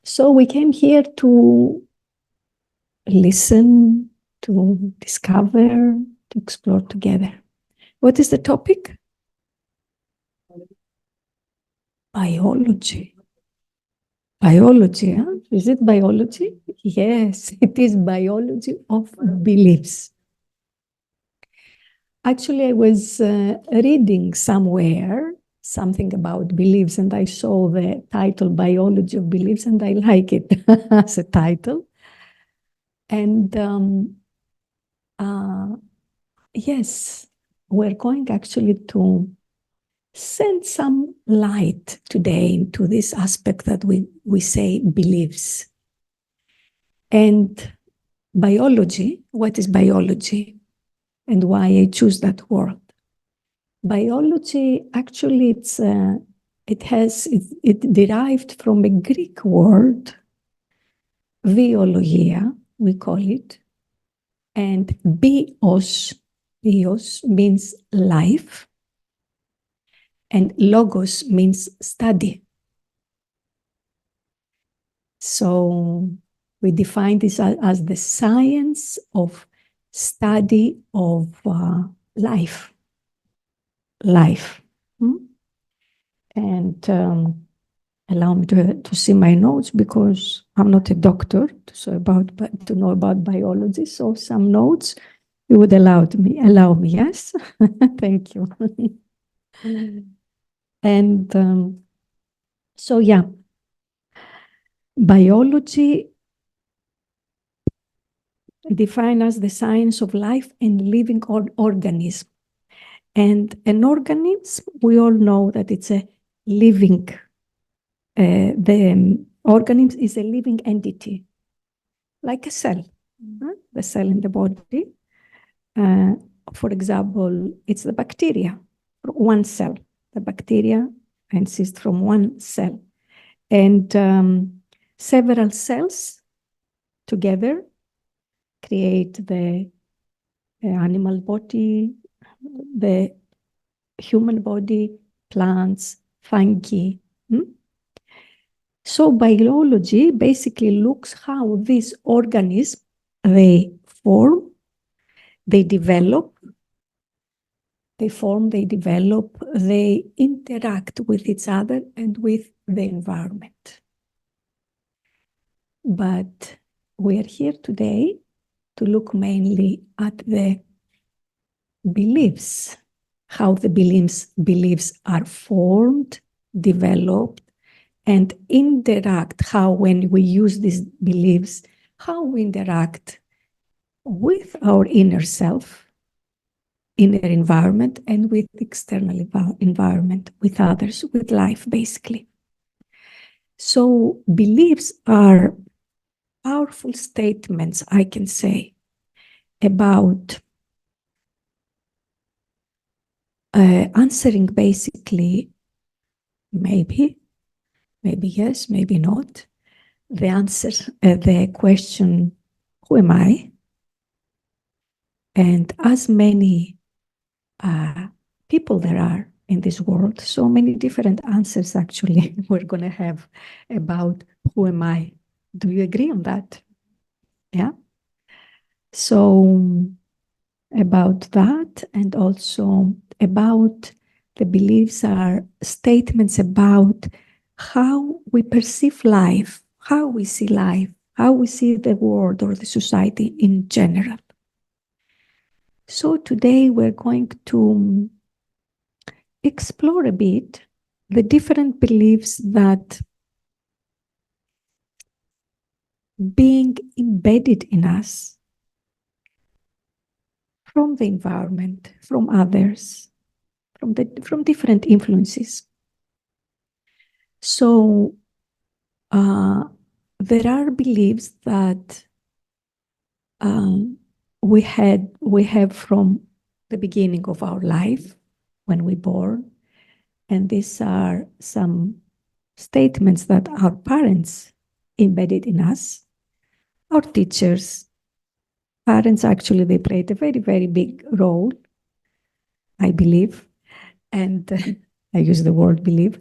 So we came here to listen, to discover, to explore together. What is the topic? Biology. Biology, huh? Is it biology? Yes, it is biology of beliefs. Actually, I was reading somewhere something about beliefs, and I saw the title Biology of Beliefs, and I like it as a title. And yes, we're going actually to send some light today into this aspect that we say beliefs. And biology, what is biology? And why I choose that word? Biology, actually, it derived from a Greek word, biologia, we call it, and bios means life, and logos means study. So we define this as the science of study of life. And allow me to see my notes, because I'm not a doctor, to know about biology. So some notes you would allow me, yes? Thank you. And so yeah, biology defined as the science of life and living organism. And an organism, we all know that it's a living, the organism is a living entity, like a cell, the cell in the body. For example, it's the bacteria, one cell. The bacteria consists from one cell. And several cells together create the animal body, the human body, plants, fungi. So biology basically looks how these organisms, they form, they develop, they develop, they interact with each other and with the environment. But we are here today to look mainly at the beliefs, how the beliefs are formed, developed, and interact, how when we use these beliefs, how we interact with our inner self, inner environment, and with external environment, with others, with life, basically. So beliefs are powerful statements, I can say, about answering basically, maybe yes, maybe not, the answer, the question, who am I? And as many people there are in this world, so many different answers actually we're going to have about who am I. Do you agree on that? Yeah. So about that, and also about the beliefs are statements about how we perceive life, how we see life, how we see the world or the society in general. So today we're going to explore a bit the different beliefs that being embedded in us from the environment, from others, from different influences. So there are beliefs that we have from the beginning of our life when we're born, and these are some statements that our parents embedded in us, our teachers. Parents, actually, they played a very, very big role, I believe, and I use the word believe.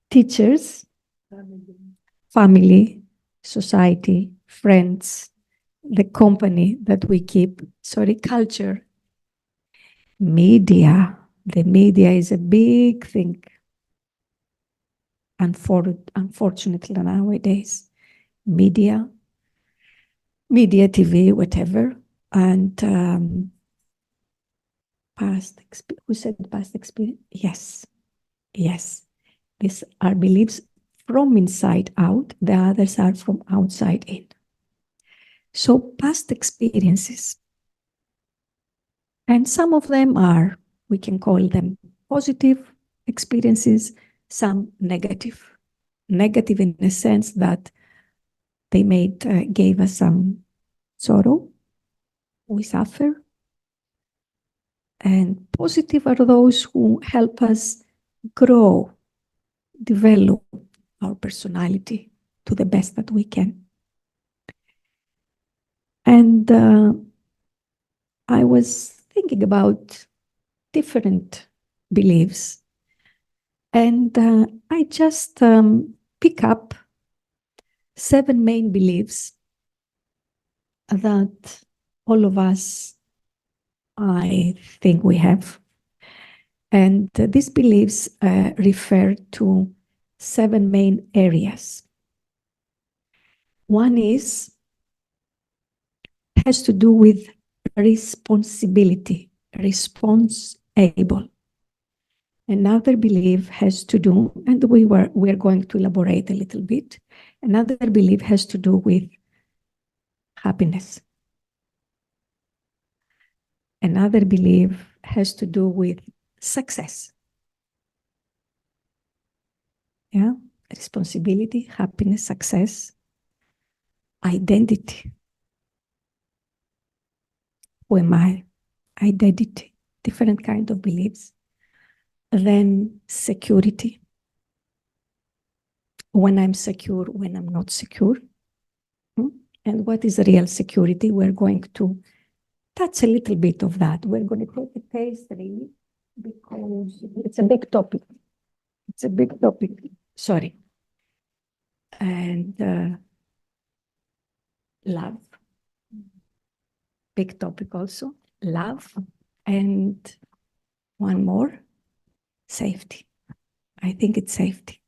Teachers, family, society, friends, the company that we keep, culture, media. The media is a big thing, unfortunately, nowadays. Media, TV, whatever, and who said past experience? Yes, yes. These are beliefs from inside out, the others are from outside in. So past experiences, and some of them are, we can call them positive experiences, some negative. Negative in the sense that they gave us some sorrow, we suffer. And positive are those who help us grow, develop our personality to the best that we can. And I was thinking about different beliefs, and I just pick up 7 main beliefs that all of us, I think, we have. And these beliefs refer to 7 main areas. One has to do with responsibility, responsible. Another belief has to do, and we're going to elaborate a little bit. Another belief has to do with happiness. Another belief has to do with success. Yeah, responsibility, happiness, success, identity. Who am I? Identity, different kind of beliefs. Then security. When I'm secure, when I'm not secure. And what is real security? We're going to touch a little bit of that. We're going to take a taste really because it's a big topic. It's a big topic. Sorry. And love. Big topic also. Love. And one more, safety. I think it's safety.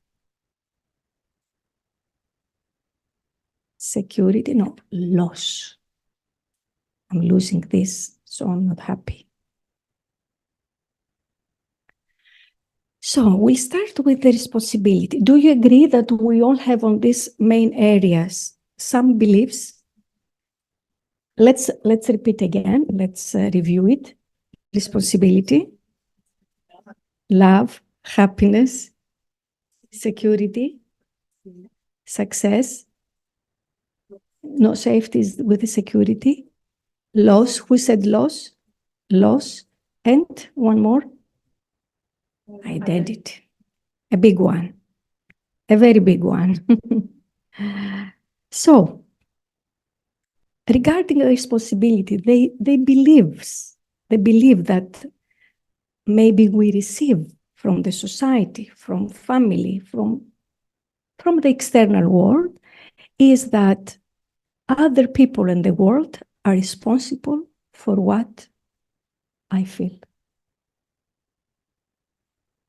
Security, no, loss. I'm losing this, so I'm not happy. So we start with the responsibility. Do you agree that we all have on these main areas some beliefs? Let's repeat again. Let's review it. Responsibility, love, happiness, security, success. No, safety is with the security. Loss, who said loss? Loss. And one more, identity. A big one. A very big one. So, regarding responsibility, they believe that maybe we receive from the society, from family, from the external world, is that other people in the world are responsible for what I feel.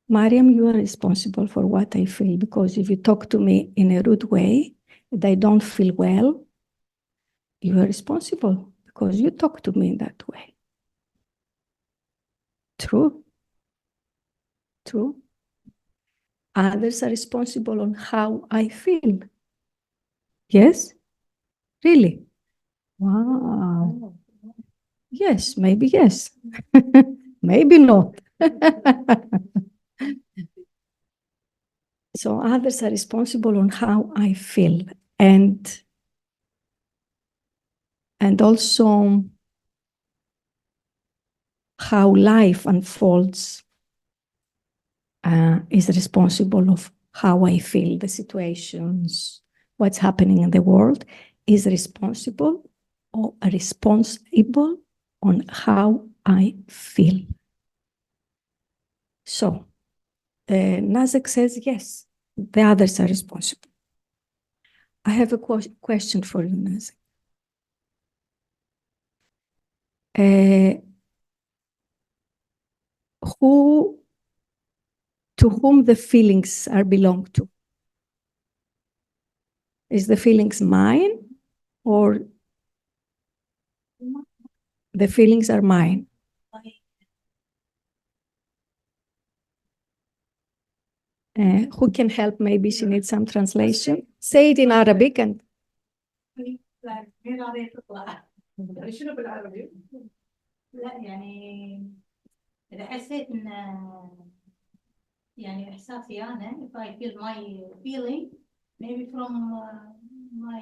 Mariam, you are responsible for what I feel, because if you talk to me in a rude way and I don't feel well, you are responsible because you talk to me in that way. True. True. Others are responsible on how I feel. Yes? Really? Wow. Yes, maybe yes. Maybe not. So others are responsible on how I feel, and also how life unfolds is responsible of how I feel, the situations, what's happening in the world is responsible on how I feel. So Nasdaq says yes, the others are responsible. I have a question for you, Nazi. To whom the feelings are belong to? Is the feelings mine or the feelings are mine? Who can help? Maybe she needs some translation. Say it in Arabic and لا يعني إذا حسيت إن يعني إحساسي أنا if I feel my feeling maybe from my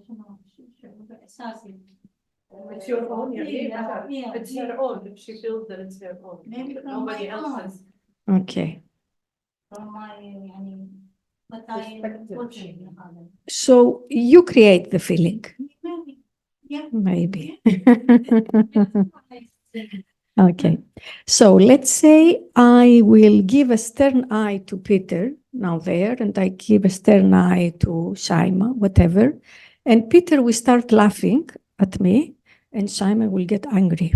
شنو إحساسي. It's your own, yeah. It's her own. If she feels that it's her own, maybe from nobody my else's. okay. From my يعني but I put it in هذا. So you create the feeling. Maybe. Yeah. Maybe. Okay. So let's say I will give a stern eye to Peter now there, and I give a stern eye to Shaima, whatever. And Peter will start laughing at me, and Shaima will get angry.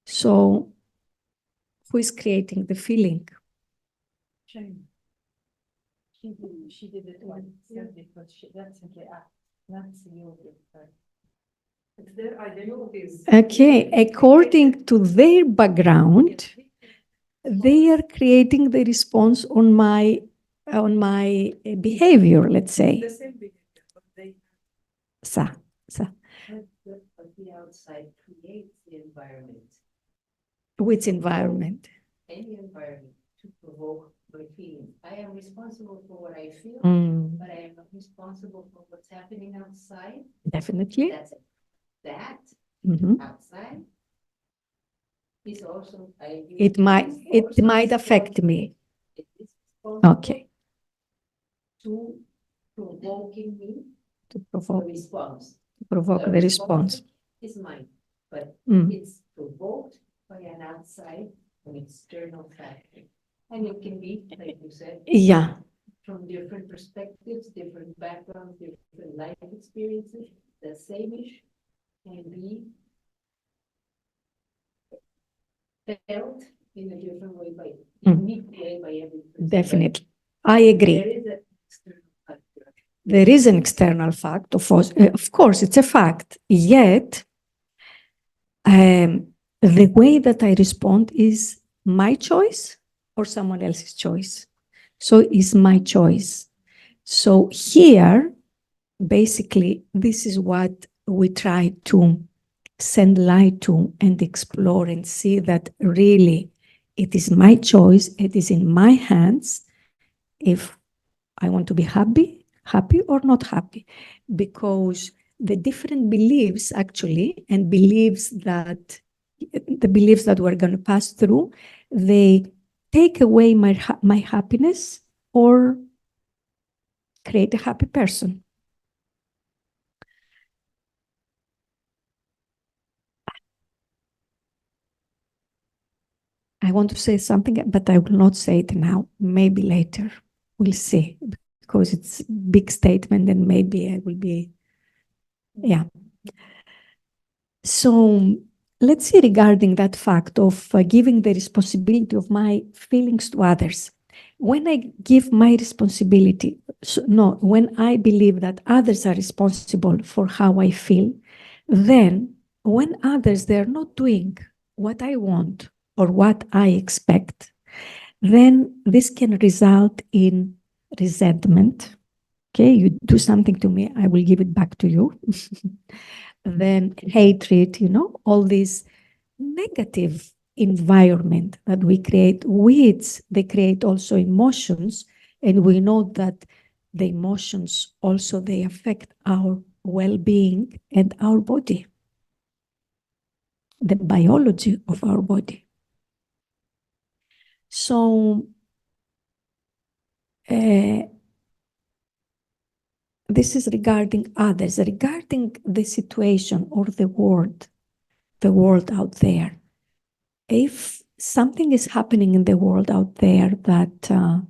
So who is creating the feeling? Shame. She did it once, because that's simply act. That's you. It's their identities. Okay, according to their background, they are creating the response on my behavior, let's say. The same behavior, but they. But the outside creates the environment. Which environment? Any environment to provoke my feelings. I am responsible for what I feel, but I am not responsible for what's happening outside. Definitely. That's it. That outside is also. It might affect me. It is responsible Okay. to provoking me To the provoke response. the response. Is mine, but it's provoked by an outside, an external factor. And it can be, like you said, Yeah. from different perspectives, different backgrounds, different life experiences. The same issue can be felt in a different way by unique way by every person. Definitely. I agree. There is an external factor. There is an external fact, of course, it's a fact. Yet, the way that I respond is my choice or someone else's choice. So it's my choice. So here, basically, this is what we try to send light to and explore and see that really it is my choice, it is in my hands if I want to be happy or not happy, because the different beliefs actually, and the beliefs that we're going to pass through, they take away my happiness or create a happy person. I want to say something, but I will not say it now. Maybe later. We'll see, because it's a big statement and maybe I will be, yeah. So let's see regarding that fact of giving the responsibility of my feelings to others. When I give my responsibility, when I believe that others are responsible for how I feel, then when others, they're not doing what I want or what I expect, then this can result in resentment. Okay, you do something to me, I will give it back to you. Then hatred, all this negative environment that we create, which they create also emotions. And we know that the emotions also, they affect our well-being and our body, the biology of our body. So this is regarding others, regarding the situation or the world out there. If something is happening in the world out there that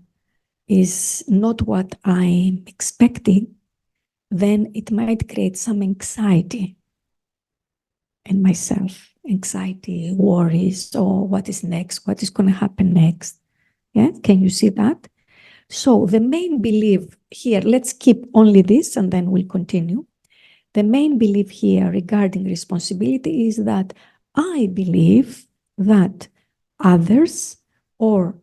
is not what I'm expecting, then it might create some anxiety in myself, anxiety, worries, or what is next, what is going to happen next. Yeah, can you see that? So the main belief here, let's keep only this and then we'll continue. The main belief here regarding responsibility is that I believe that others or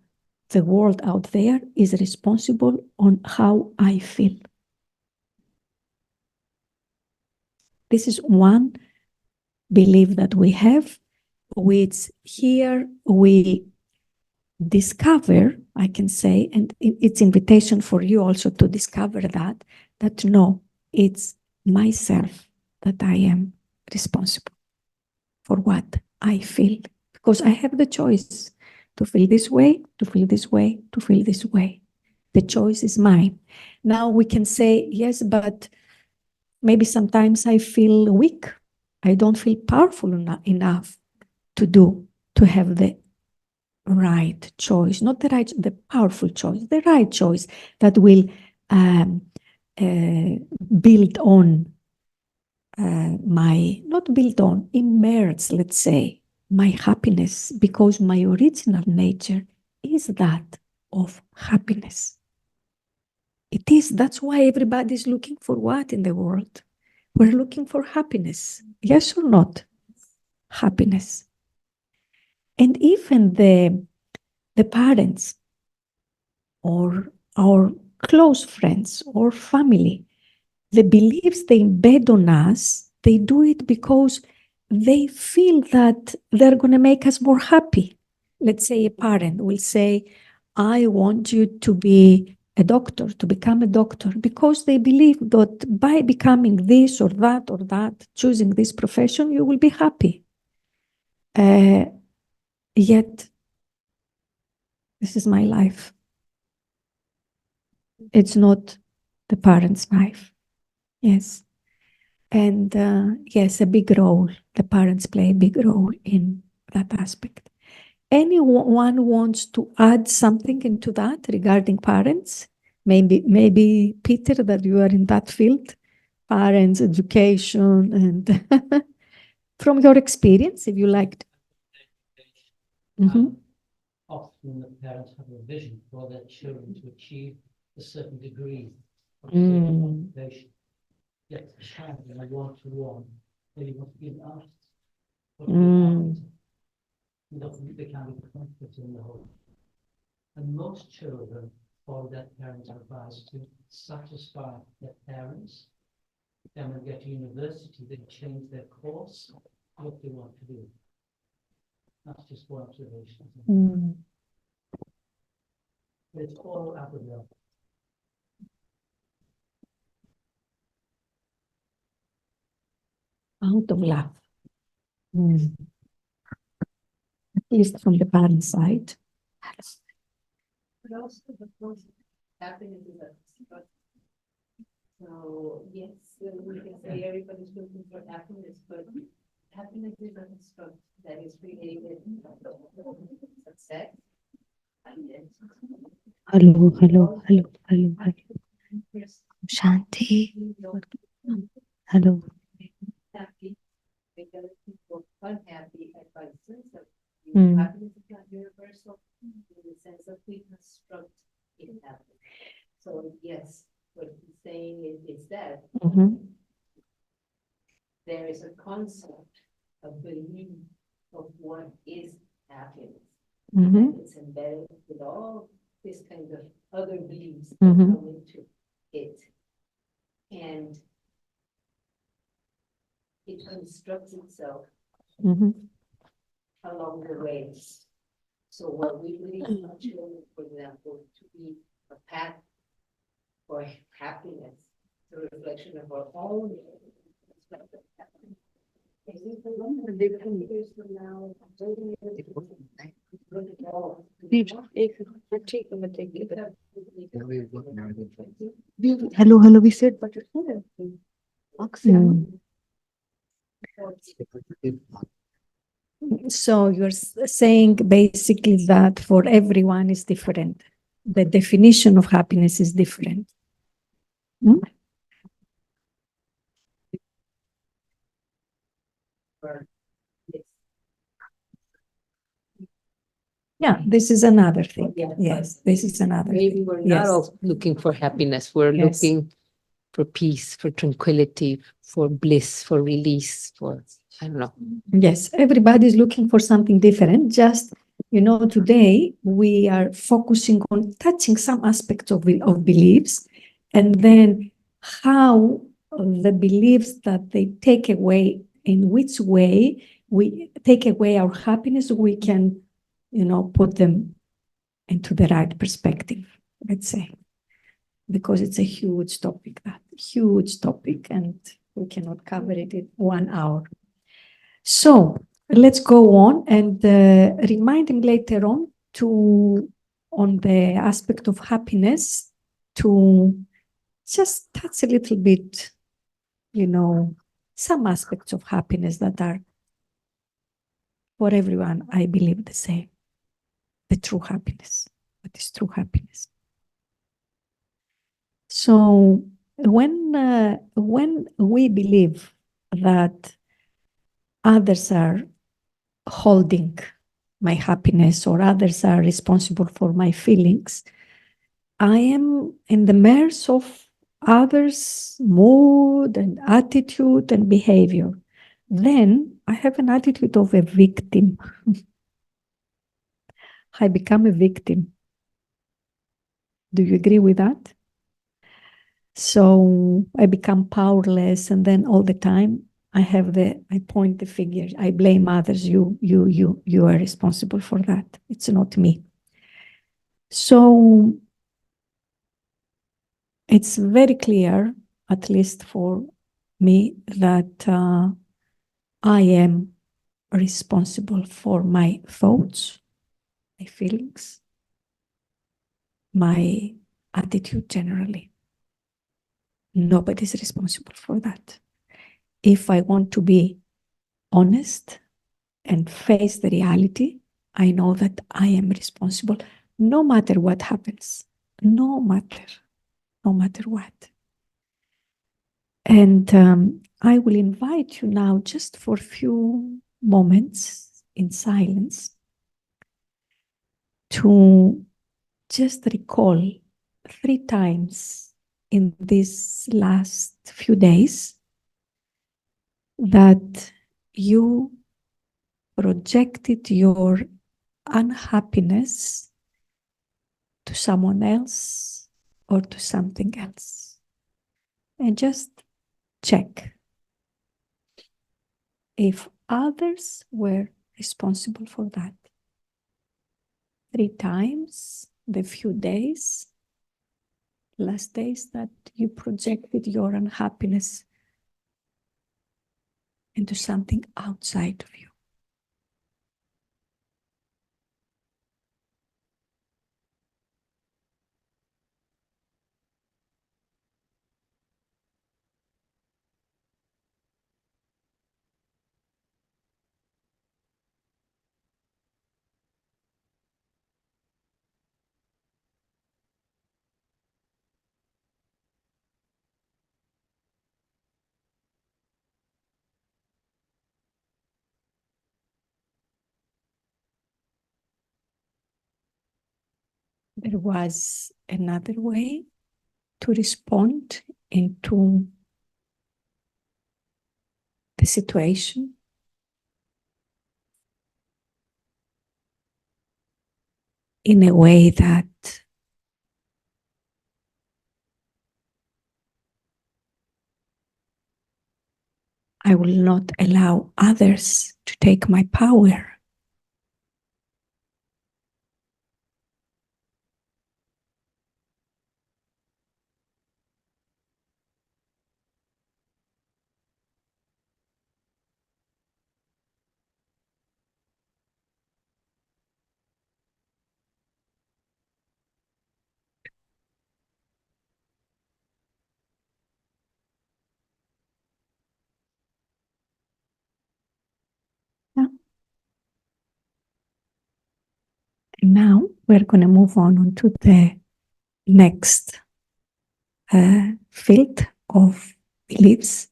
the world out there is responsible on how I feel. This is one belief that we have, which here we discover, I can say, and it's invitation for you also to discover that no, it's myself that I am responsible for what I feel, because I have the choice to feel this way, to feel this way, to feel this way. The choice is mine. Now we can say, yes, but maybe sometimes I feel weak. I don't feel powerful enough to have the right choice, not the powerful choice, the right choice that will build on emerge, let's say, my happiness, because my original nature is that of happiness. It is, that's why everybody is looking for what in the world? We're looking for happiness, yes or not? Happiness. And even the parents or our close friends or family, the beliefs they embed on us, they do it because they feel that they're going to make us more happy. Let's say a parent will say, I want you to be a doctor, to become a doctor, because they believe that by becoming this or that, choosing this profession, you will be happy. Yet, this is my life. It's not the parents' life. Yes. And yes, a big role. The parents play a big role in that aspect. Anyone wants to add something into that regarding parents? Maybe Peter, that you are in that field, parents, education, and from your experience, if you liked. Mm-hmm. Often the parents have a vision for their children to achieve a certain degree of motivation. Yet the child in a one-to-one, they must be an artist. They can be confident in the whole. And most children follow their parents' advice to satisfy their parents. Then when they get to university, they change their course, what they want to do. That's just one observation. It's all out of love. Out of love. At least from the parent side. But also the process happiness is a struggle. So yes, we can say everybody's looking for happiness, but happiness is a struggle that is created success. Hello. Shanti. Hello. Happy because people unhappy and by the sense of happiness is not universal in the sense of we construct it happens. So yes, what he's saying is that there is a concept, a belief of what is happiness. And it's embedded with all this kind of other beliefs that come into it. And it constructs itself along the way. So what we believe our children, for example, to be a path for happiness, the reflection of our own Hello, we said, but So you're saying basically that for everyone is different. The definition of happiness is different. Yeah, this is another thing. Yeah. Yes, this is another Maybe thing. we're Yes. not all looking for happiness. We're Yes. looking for peace, for tranquility, for bliss, for release, for, I don't know. Yes, everybody's looking for something different. Just, today we are focusing on touching some aspects of beliefs, and then how the beliefs that they take away, in which way we take away our happiness, we can, put them into the right perspective, let's say, because it's a huge topic, and we cannot cover it in 1 hour. So let's go on and reminding later on the aspect of happiness, to just touch a little bit, some aspects of happiness that are for everyone, I believe, the same. The true happiness. What is true happiness? So when we believe that others are holding my happiness or others are responsible for my feelings, I am in the mercy of others' mood and attitude and behavior. Then I have an attitude of a victim. I become a victim. Do you agree with that? So I become powerless, and then all the time I point the finger, I blame others. You are responsible for that. It's not me. So it's very clear, at least for me, that I am responsible for my thoughts, my feelings, my attitude generally. Nobody's responsible for that. If I want to be honest and face the reality, I know that I am responsible no matter what happens, no matter what. And I will invite you now, just for a few moments in silence, to just recall 3 times in these last few days that you projected your unhappiness to someone else or to something else. And just check if others were responsible for that. 3 times, the few days, last days, that you projected your unhappiness into something outside of you. There was another way to respond into the situation. In a way that I will not allow others to take my power. Yeah. And now we're going to move on to the next field of beliefs,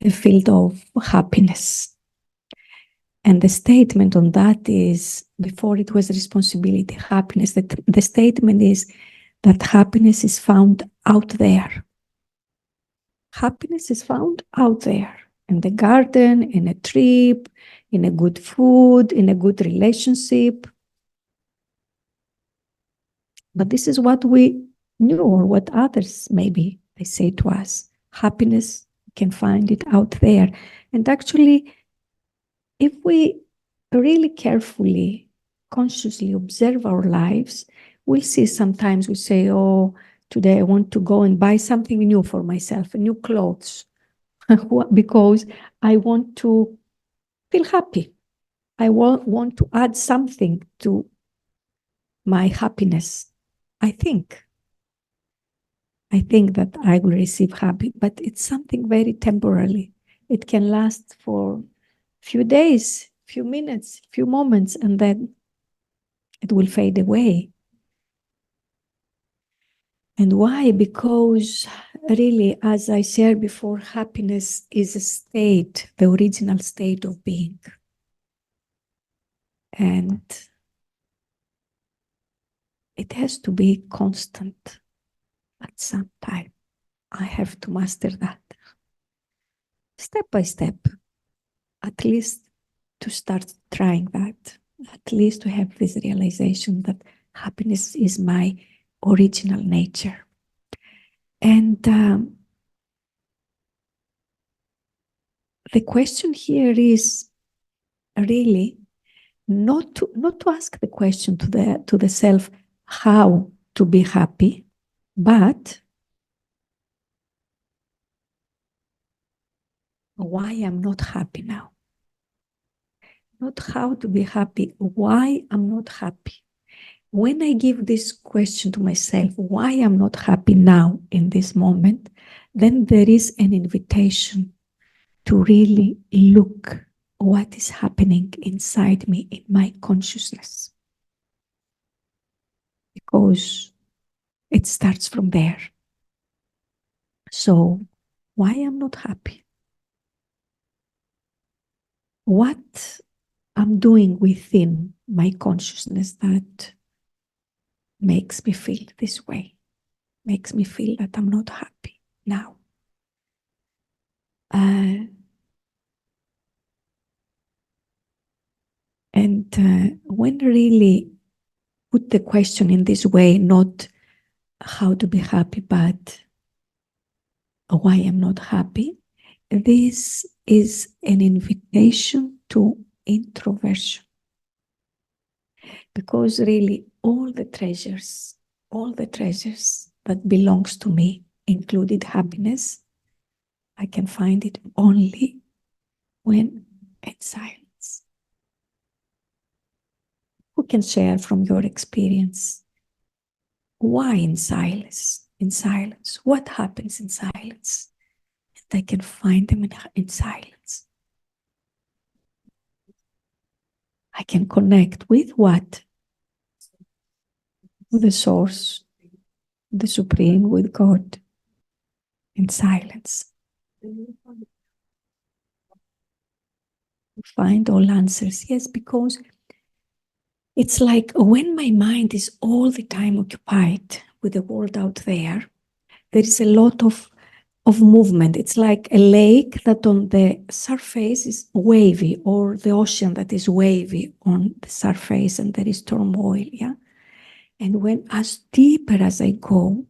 the field of happiness. And the statement on that is, before it was responsibility, happiness. The statement is that happiness is found out there. Happiness is found out there, in the garden, in a trip, in a good food, in a good relationship. But this is what we knew, or what others maybe they say to us. Happiness, you can find it out there. And actually, if we really carefully, consciously observe our lives, we'll see sometimes we say, oh, today I want to go and buy something new for myself, new clothes, because I want to feel happy. I want to add something to my happiness. I think that I will receive happy, but it's something very temporary. It can last for few days, few minutes, few moments, and then it will fade away. And why? Because really, as I shared before, happiness is a state, the original state of being. And it has to be constant at some time. I have to master that. Step by step, at least to start trying that, at least to have this realization that happiness is my original nature. And the question here is really not to ask the question to the self how to be happy, but why I'm not happy now. Not how to be happy, why I'm not happy. When I give this question to myself, why I'm not happy now in this moment, then there is an invitation to really look what is happening inside me, in my consciousness. Because it starts from there. So, why I'm not happy? What I'm doing within my consciousness that makes me feel this way, makes me feel that I'm not happy now. When really put the question in this way, not how to be happy, but why I'm not happy, this is an invitation to introversion. Because really all the treasures that belongs to me, included happiness, I can find it only when in silence. Who can share from your experience? Why in silence? In silence. What happens in silence? And I can find them in silence. I can connect with what? With the source, the Supreme, with God, in silence. Find all answers. Yes, because it's like when my mind is all the time occupied with the world out there, there is a lot of movement. It's like a lake that on the surface is wavy, or the ocean that is wavy on the surface, and there is turmoil, yeah? And when as deeper as I go,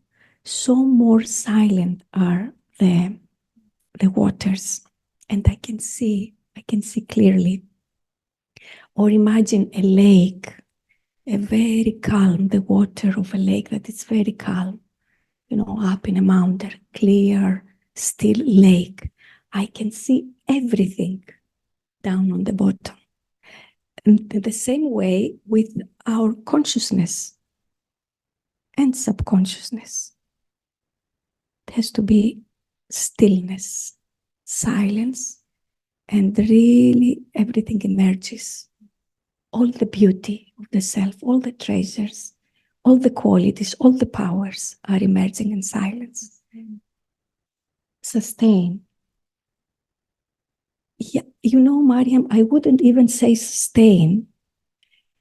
so more silent are the waters, and I can see clearly. Or imagine a lake, a very calm, the water of a lake that is very calm, up in a mountain, clear, still lake. I can see everything down on the bottom. And the same way with our consciousness and subconsciousness. It has to be stillness, silence, and really everything emerges. All the beauty of the self, all the treasures, all the qualities, all the powers are emerging in silence. Sustain. Yeah, you know, Mariam, I wouldn't even say sustain,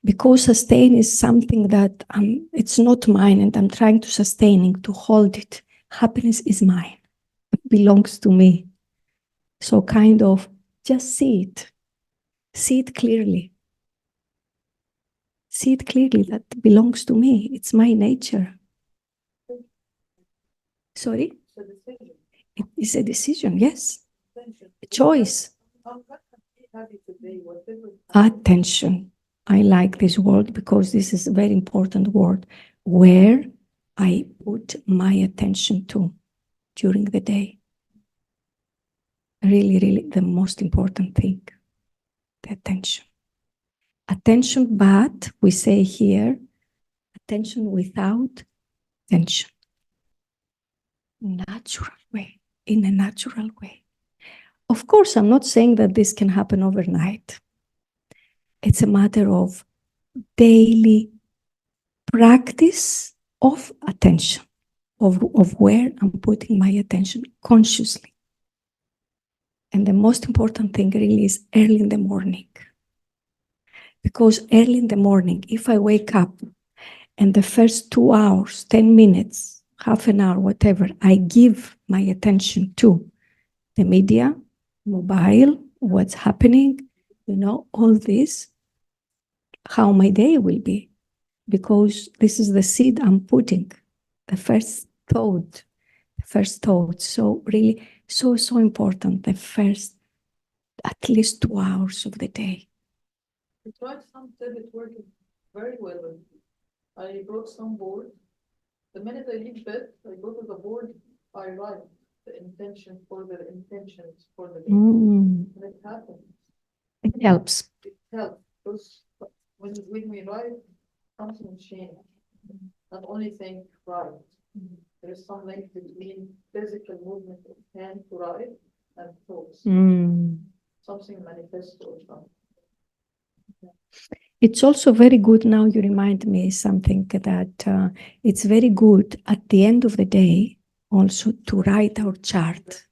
because sustain is something that it's not mine, and I'm trying to sustain, to hold it. Happiness is mine. It belongs to me. So kind of just see it. See it clearly. See it clearly that it belongs to me. It's my nature. Sorry? It is a decision, yes. A choice. Attention. I like this word because this is a very important word. Where I put my attention to during the day. Really, really the most important thing. The attention. Attention, but we say here, attention without tension. Natural way, in a natural way. Of course, I'm not saying that this can happen overnight. It's a matter of daily practice of attention, of where I'm putting my attention consciously. And the most important thing really is early in the morning. Because early in the morning, if I wake up and the first 2 hours, 10 minutes, half an hour, whatever, I give my attention to the media, mobile, what's happening, all this, how my day will be. Because this is the seed I'm putting, the first thought. So really, so important, the first at least 2 hours of the day. I tried some it working very well. I brought some board. The minute I leave bed, I go to the board, I write the intentions for the day. And it happens. It helps. It helps. Because when we write, something changes. Not only think right. There is some link between physical movement of hand to write and thoughts. Something manifests or something. It's also very good, now you remind me something, that it's very good at the end of the day also to write our chart,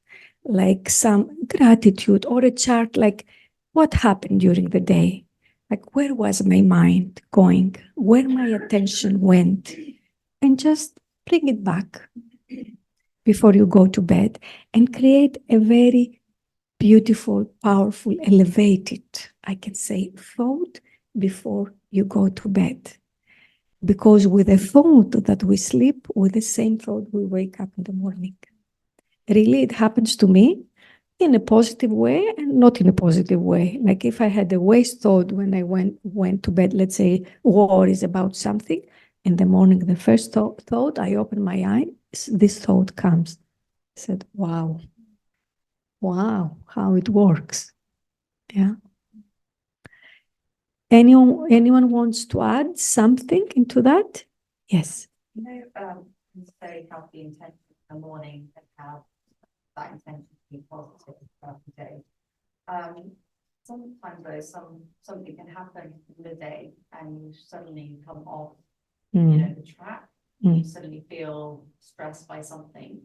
like some gratitude, or a chart like what happened during the day, like where was my mind going, where my attention went, and just bring it back before you go to bed and create a very beautiful, powerful, elevated, I can say, thought before you go to bed. Because with a thought that we sleep, with the same thought we wake up in the morning. Really, it happens to me in a positive way and not in a positive way. Like if I had a waste thought when I went to bed, let's say war is about something, in the morning, the first thought, I open my eyes, this thought comes. I said, wow, how it works. Yeah. Anyone wants to add something into that? Yes. It's very healthy intention in the morning and have that intention to be positive throughout the day. Sometimes though, something can happen in the day and you suddenly come off, the track. You suddenly feel stressed by something.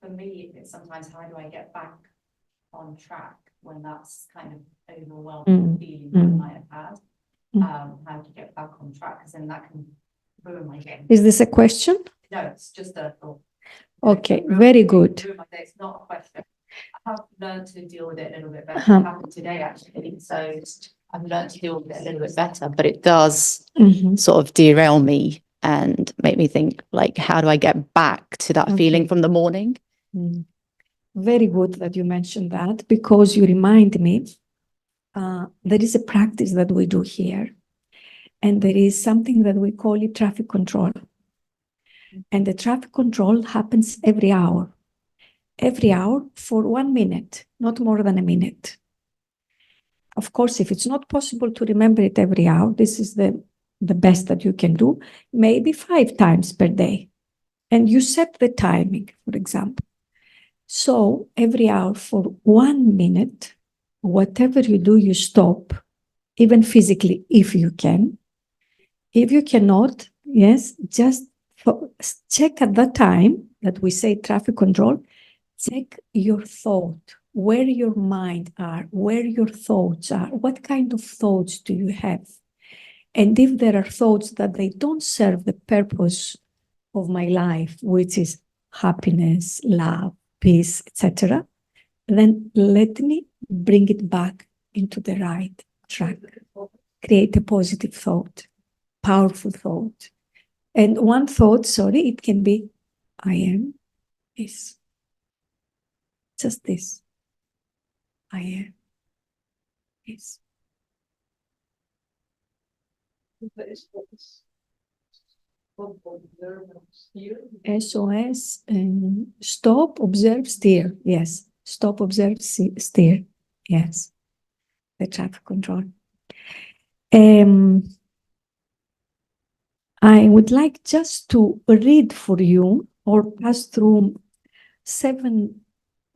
For me, it's sometimes how do I get back on track when that's kind of overwhelming feeling that I might have had. How to get back on track, because then that can ruin my day. Is this a question? No, it's just a thought. Okay, very good. It's not a question. I have learned to deal with it a little bit better. It happened today, actually. So I've learned to deal with it a little bit better, but it does sort of derail me and make me think, like, how do I get back to that feeling from the morning? Very good that you mentioned that, because you remind me, there is a practice that we do here, and there is something that we call it traffic control. And the traffic control happens every hour for 1 minute, not more than a minute. Of course, if it's not possible to remember it every hour, this is the best that you can do, maybe 5 times per day. And you set the timing, for example. So every hour for 1 minute, whatever you do, you stop, even physically, if you can. If you cannot, yes, just check at that time that we say traffic control, check your thought. where your mind are, where your thoughts are, what kind of thoughts do you have? And if there are thoughts that they don't serve the purpose of my life, which is happiness, love, peace, etc., then let me bring it back into the right track. Create a positive thought, powerful thought. And one thought, sorry, it can be, I am this. Just this. I am this. SOS, stop, observe, steer. Yes. Stop, observe, steer. Yes. The traffic control. I would like just to read for you or pass through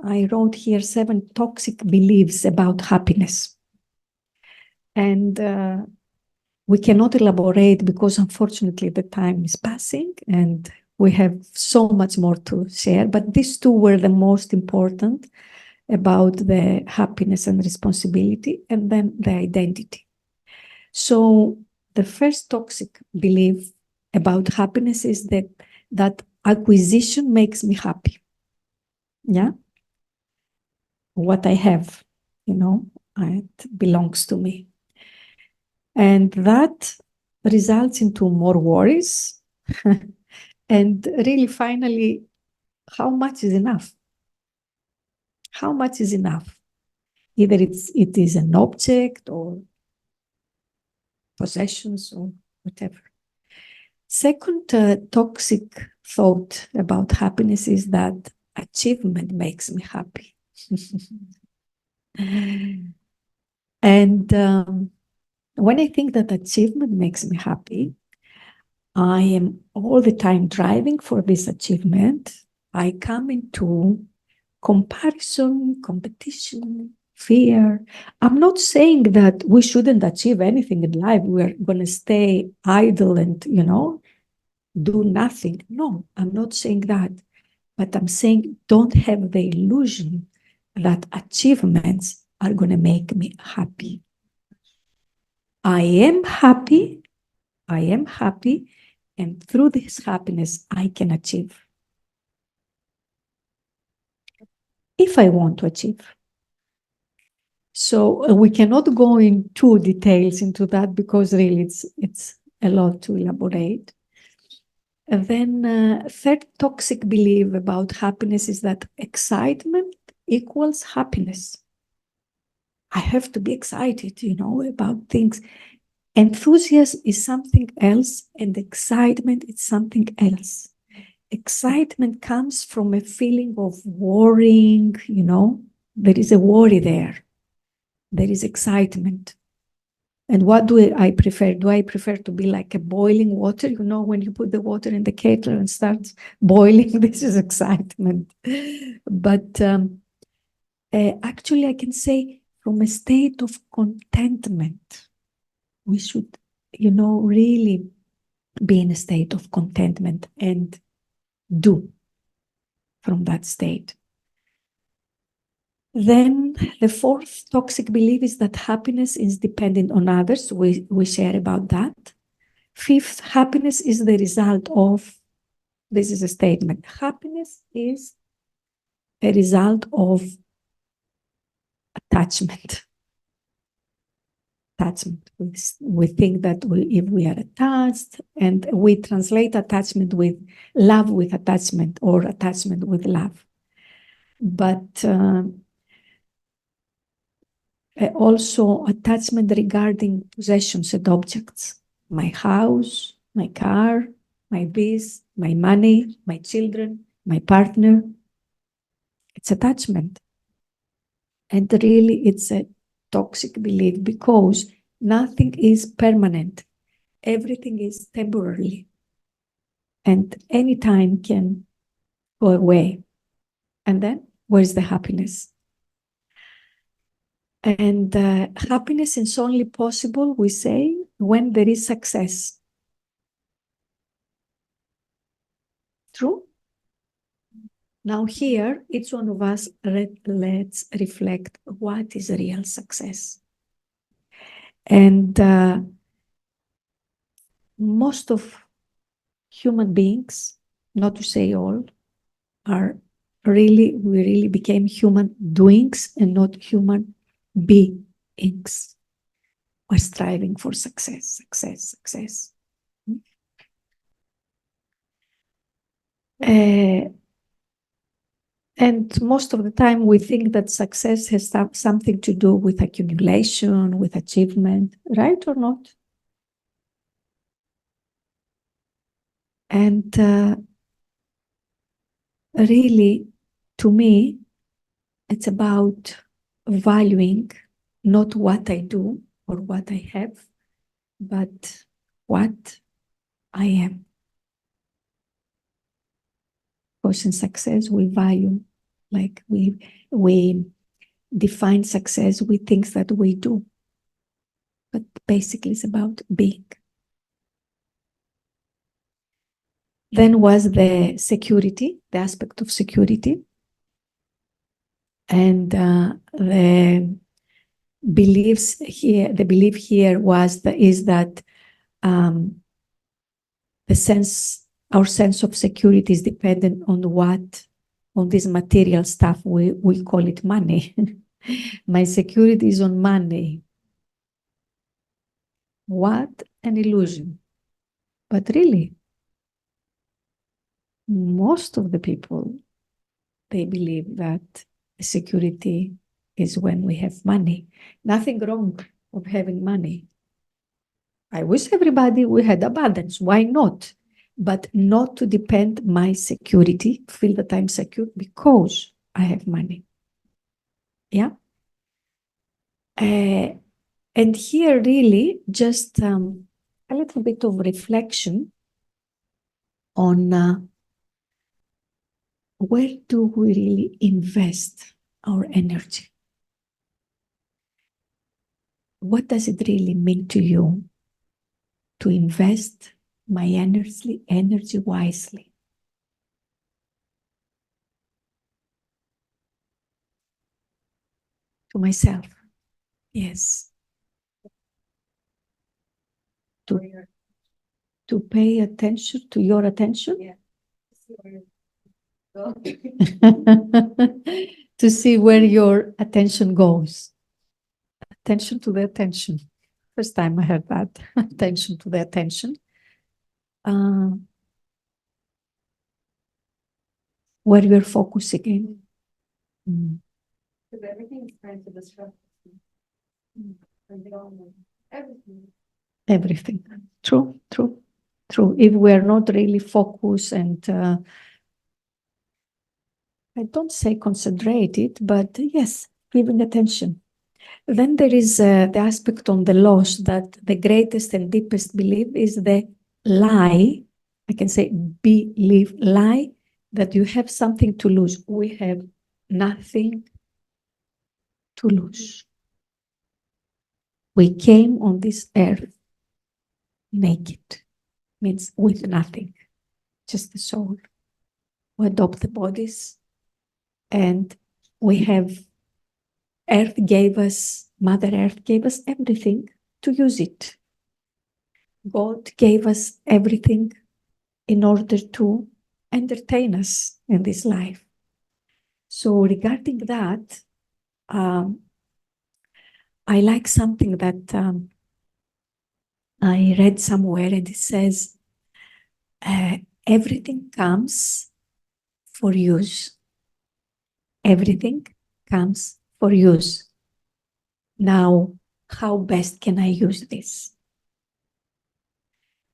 I wrote here 7 toxic beliefs about happiness. And we cannot elaborate because unfortunately the time is passing and we have so much more to share, but these 2 were the most important about the happiness and responsibility, and then the identity. So the first toxic belief about happiness is that acquisition makes me happy. Yeah. What I have, it belongs to me. And that results into more worries. And really, finally, how much is enough? How much is enough? Either it is an object or possessions or whatever. Second toxic thought about happiness is that achievement makes me happy. And when I think that achievement makes me happy, I am all the time driving for this achievement. I come into comparison, competition, fear. I'm not saying that we shouldn't achieve anything in life. We're going to stay idle and, do nothing. No, I'm not saying that. But I'm saying don't have the illusion that achievements are going to make me happy. I am happy. And through this happiness, I can achieve. If I want to achieve. So we cannot go into details into that because really it's a lot to elaborate. And then third toxic belief about happiness is that excitement equals happiness. I have to be excited, about things. Enthusiasm is something else and excitement is something else. Excitement comes from a feeling of worrying, there is a worry there. There is excitement. And what do I prefer? Do I prefer to be like a boiling water? When you put the water in the kettle and starts boiling, this is excitement. But actually, I can say from a state of contentment, we should, really be in a state of contentment and do from that state. Then the fourth toxic belief is that happiness is dependent on others. We share about that. Fifth, happiness is the result of, this is a statement, happiness is a result of attachment. Attachment. We think that if we are attached, and we translate attachment with love with attachment or attachment with love. But also attachment regarding possessions and objects. My house, my car, my this, my money, my children, my partner. It's attachment. And really it's a toxic belief because nothing is permanent. Everything is temporary. And anytime can go away. And then where's the happiness? And happiness is only possible, we say, when there is success. True? Now here, each one of us, let's reflect what is real success. And most of human beings, not to say all, we really became human doings and not human beings. We're striving for success, success, success. And most of the time we think that success has something to do with accumulation, with achievement, right or not? And really, to me, it's about valuing not what I do or what I have, but what I am. Because in success, we value, like we define success with things that we do. But basically, it's about being. Then was the security, the aspect of security. And the belief here is that our sense of security is dependent on this material stuff. We call it money. My security is on money. What an illusion. But really, most of the people, they believe that security is when we have money. Nothing wrong of having money. I wish everybody we had abundance. Why not? But not to depend my security, feel that I'm secure because I have money. Yeah. And here really just a little bit of reflection on where do we really invest our energy? What does it really mean to you to invest my energy wisely? To myself, yes. To pay attention to your attention? Yeah. To see where your attention goes. Attention to the attention. First time I heard that. Attention to the attention. Where you're focusing in. Because everything is trying to disrupt everything. Everything. True. If we're not really focused and I don't say concentrated, but yes, giving attention. Then there is the aspect on the loss that the greatest and deepest belief is the lie. I can say belief, lie, that you have something to lose. We have nothing to lose. We came on this earth naked, means with nothing, just the soul. We adopt the bodies and we have Mother Earth gave us everything to use it. God gave us everything in order to entertain us in this life. So regarding that, I like something that I read somewhere, and it says, everything comes for use. Everything comes for use. Now, how best can I use this?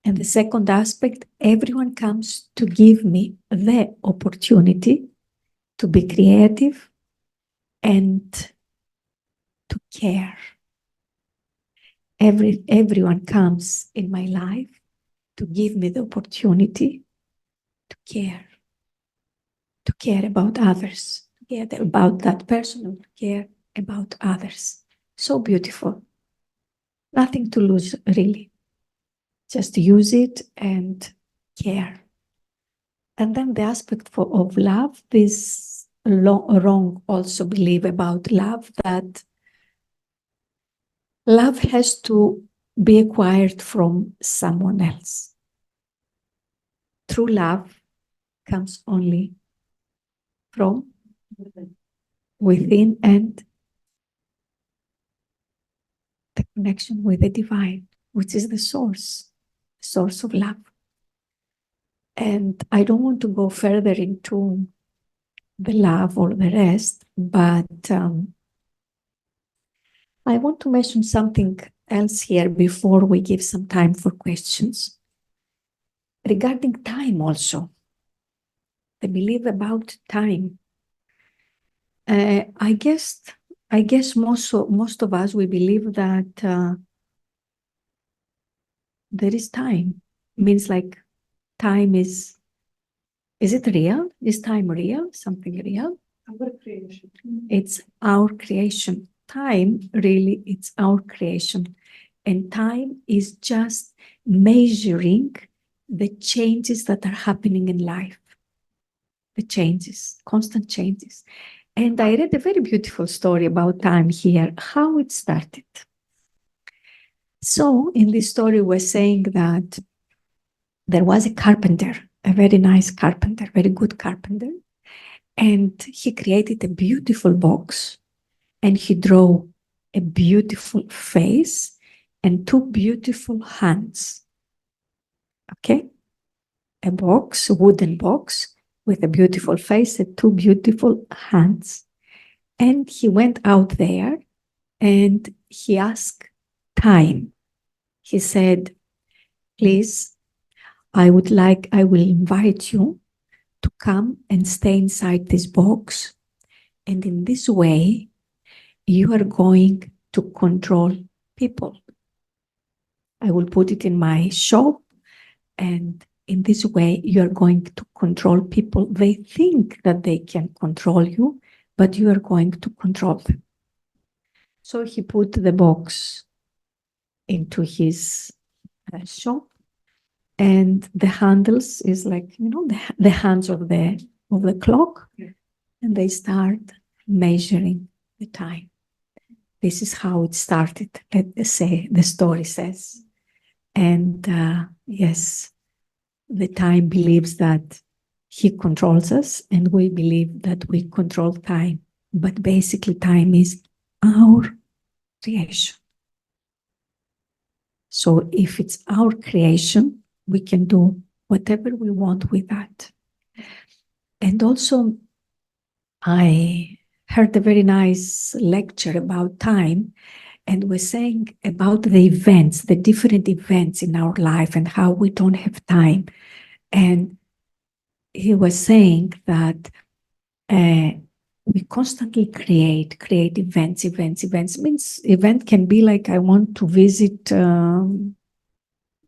And the second aspect, everyone comes to give me the opportunity to be creative and to care. Everyone comes in my life to give me the opportunity to care about others, to care about that person, and to care about others. So beautiful. Nothing to lose, really. Just use it and care. And then the aspect of love, this wrong also belief about love, that love has to be acquired from someone else. True love comes only from within and the connection with the divine, which is the source of love. And I don't want to go further into the love or the rest, but I want to mention something else here before we give some time for questions. Regarding time also, the belief about time. I guess most of us, we believe that there is time. Means like time is it real? Is time real? Something real? Our creation. It's our creation. Time, really, it's our creation. And time is just measuring the changes that are happening in life. The changes, constant changes. And I read a very beautiful story about time here, how it started. So in this story, we're saying that there was a carpenter, a very nice carpenter, very good carpenter. And he created a beautiful box, and he drew a beautiful face and two beautiful hands. Okay? A box, a wooden box with a beautiful face and two beautiful hands. And he went out there and he asked time. He said, please, I will invite you to come and stay inside this box. And in this way, you are going to control people. I will put it in my shop, and in this way, you are going to control people. They think that they can control you, but you are going to control them. So he put the box into his shop, and the handles is like, the hands of the clock, and they start measuring the time. This is how it started, let's say, the story says. And yes, the time believes that he controls us, and we believe that we control time. But basically, time is our creation. So if it's our creation, we can do whatever we want with that. And also, I heard a very nice lecture about time, and we're saying about the events, the different events in our life and how we don't have time. And he was saying that we constantly create events. Means event can be like, I want to visit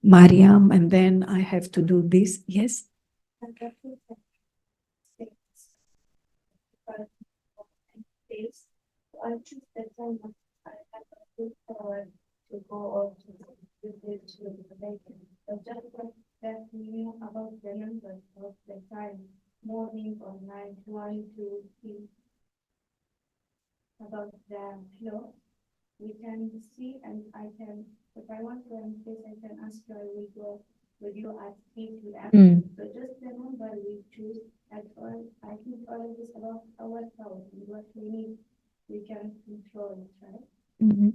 Mariam, and then I have to do this. Yes? I choose that time I have a good power to go or to visit to the bacon. But just that we knew about the numbers of the time, morning or night, trying to see about the clock. We can see, and I can, if I want to place, I can ask you, I will go with you at 8 p.m. So just the number we choose at all, I think all of this about our thought and what we need, we can control it, right? Mm-hmm.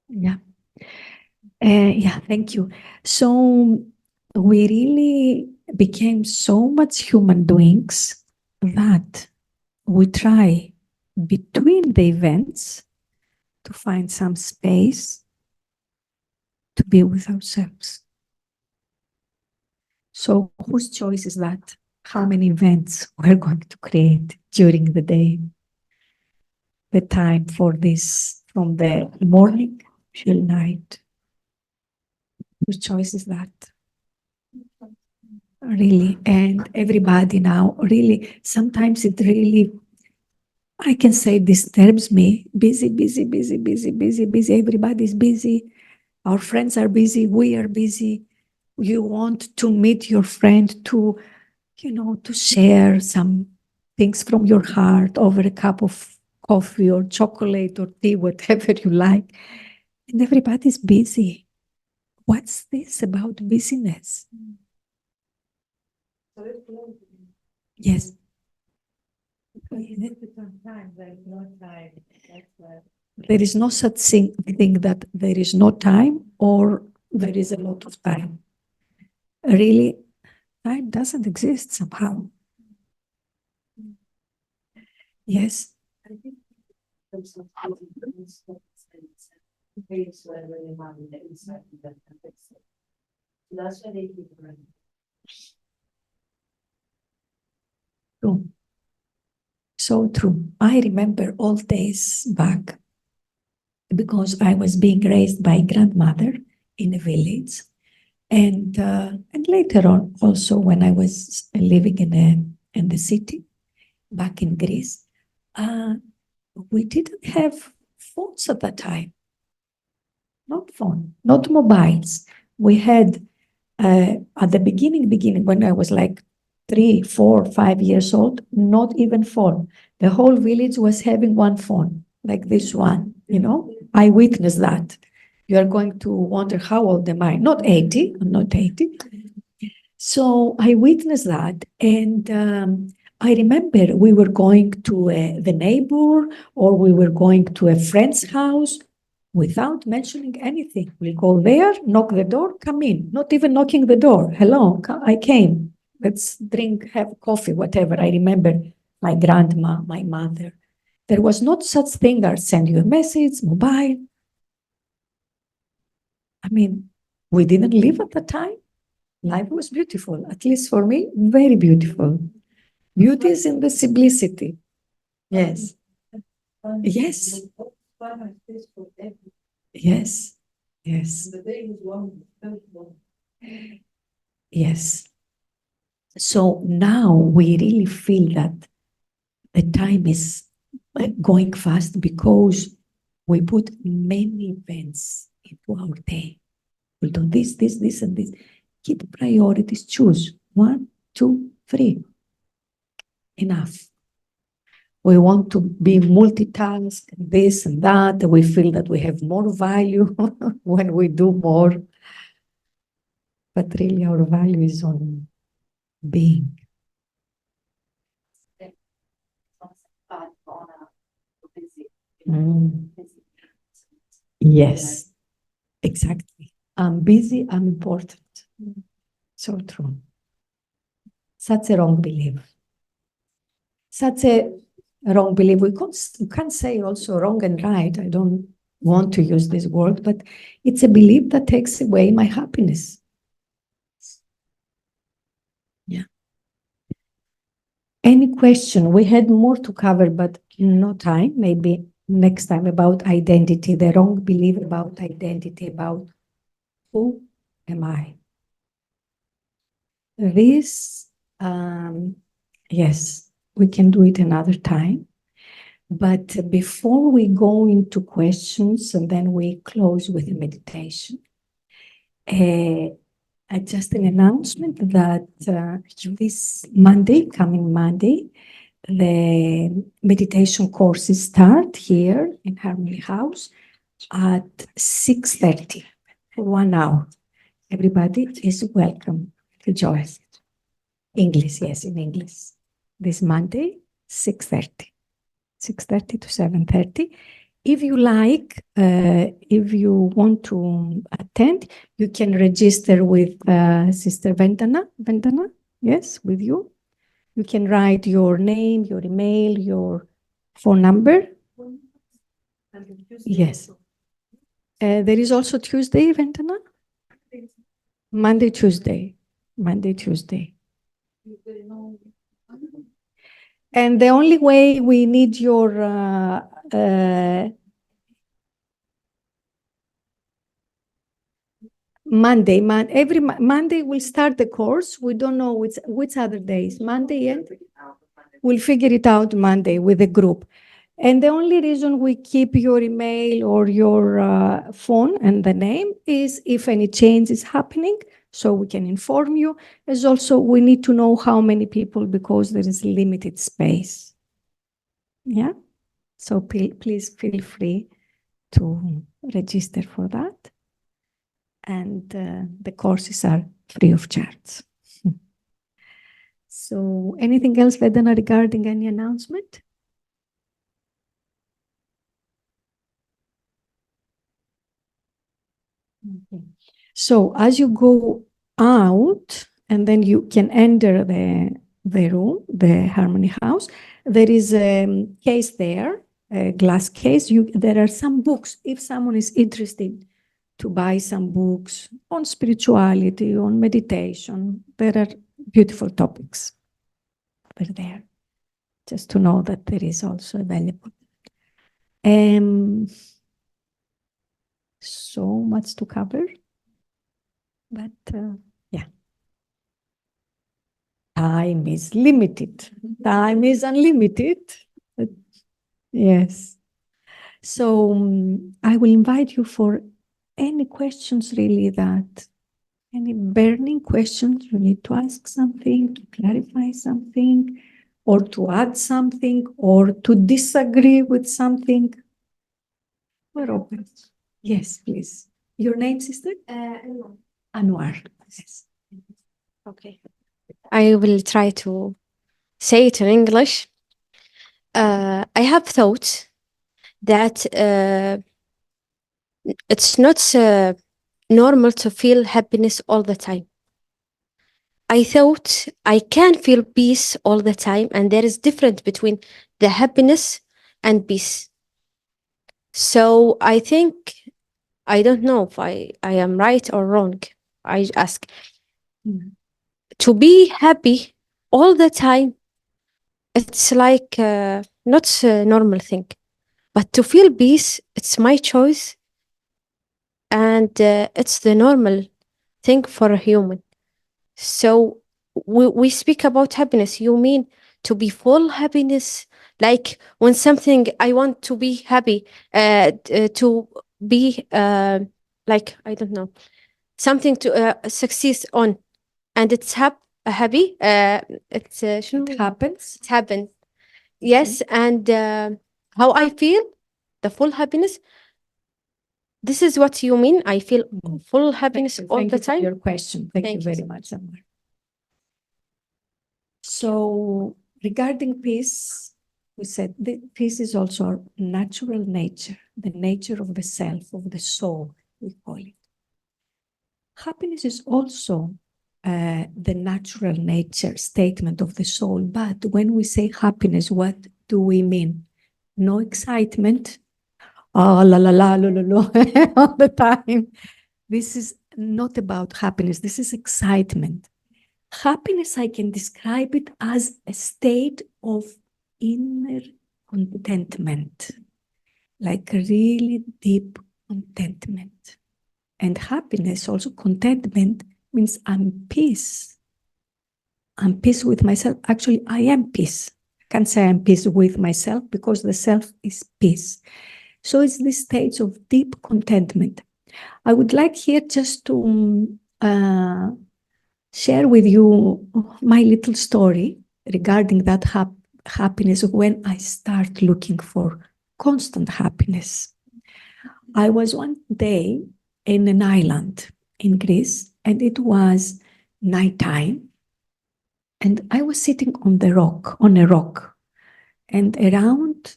Yeah. Yeah, thank you. So we really became so much human beings that we try between the events to find some space to be with ourselves. So whose choice is that? How many events we're going to create during the day? The time for this from the morning till night. Whose choice is that? Really, and everybody now, really, sometimes it really, I can say, disturbs me. Busy. Everybody's busy. Our friends are busy. We are busy. You want to meet your friend to to share some things from your heart over a cup of coffee or chocolate or tea, whatever you like. And everybody's busy. What's this about busyness? Yes. Sometimes there's no time. That's what. There is no such thing that there is no time or there is a lot of time. Really, time doesn't exist somehow. Yes. I think there's some pays whatever the money that is not that affects it. That's why they keep running. True. So true. I remember old days back because I was being raised by grandmother in a village, and later on also when I was living in the city back in Greece, we didn't have phones at that time. Not phone, not mobiles. We had at the beginning when I was like 3, 4, 5 years old, not even phone. The whole village was having one phone, like this one, I witnessed that. You are going to wonder how old am I? Not 80, I'm not 80. So I witnessed that, and I remember we were going to the neighbor, or we were going to a friend's house without mentioning anything. We go there, knock the door, come in, not even knocking the door. Hello, I came. Let's drink, have coffee, whatever. I remember my grandma, my mother. There was not such thing as send you a message, mobile. I mean, we didn't live at the time. Life was beautiful, at least for me, very beautiful. Beauty is in the simplicity. Yes. Yes. Yes. Yes. The day was long, Yes. So now we really feel that the time is going fast because we put many events into our day. We'll do this, and this. Keep priorities, choose 1, 2, 3. Enough. We want to be multitask, this and that. We feel that we have more value when we do more. But really our value is on being. Yes, exactly. I'm busy, I'm important. So true. Such a wrong belief. Such a wrong belief. We can't say also wrong and right. I don't want to use this word, but it's a belief that takes away my happiness. Yeah. Any question? We had more to cover, but no time. Maybe next time about identity, the wrong belief about identity, about who am I? This, yes, we can do it another time. But before we go into questions and then we close with a meditation, just an announcement that this Monday, coming Monday, the meditation courses start here in Harmony House at 6:30 for 1 hour. Everybody is welcome to join us. English, yes, in English. This Monday, 6:30. 6:30 to 7:30. If you like, if you want to attend, you can register with Sister Vendana. Vendana, yes, with you. You can write your name, your email, your phone number. Yes. There is also Tuesday, Vendana? Monday, Tuesday. Monday, Tuesday. And the only way we need your every Monday we'll start the course. We don't know which other days. Monday, and we'll figure it out Monday with the group. And the only reason we keep your email or your phone and the name is if any change is happening, so we can inform you. As also, we need to know how many people because there is limited space. Yeah, so please feel free to register for that. And the courses are free of charge. So anything else, Vedana, regarding any announcement? Okay. So as you go out, and then you can enter the room, the Harmony House, there is a case there, a glass case. There are some books. If someone is interested to buy some books on spirituality, on meditation, there are beautiful topics. They're there. Just to know that there is also available. So much to cover. But yeah, time is limited. Time is unlimited. Yes. So I will invite you for any questions really any burning questions you need to ask something, to clarify something, or to add something, or to disagree with something. We're open. Yes, please. Your name, sister? Anwar. Yes. Okay. I will try to say it in English. I have thought that it's not normal to feel happiness all the time. I thought I can feel peace all the time, and there is difference between the happiness and peace. So I think, I don't know if I am right or wrong. I ask. To be happy all the time, it's like not a normal thing. But to feel peace, it's my choice, and it's the normal thing for a human. So we speak about happiness. You mean to be full happiness, like when something I want to be happy, to be like, I don't know, something to succeed on, and it's happy. It's It happens. it happened. Yes, and how I feel, the full happiness. This is what you mean. I feel full happiness all Thank the you for time. your question. Thank you very much, Amar. So regarding peace, we said the peace is also our natural nature, the nature of the self, of the soul, we call it. Happiness is also the natural nature statement of the soul. But when we say happiness, what do we mean? No excitement. Oh, la la la la la la all the time. This is not about happiness. This is excitement. Happiness, I can describe it as a state of inner contentment, like really deep contentment. And happiness, also contentment, means I'm peace. I'm peace with myself. Actually, I am peace. I can't say I'm peace with myself because the self is peace. So it's this stage of deep contentment. I would like here just to share with you my little story regarding that happiness when I start looking for constant happiness. I was one day in an island in Greece, and it was nighttime, and I was sitting on a rock, and around,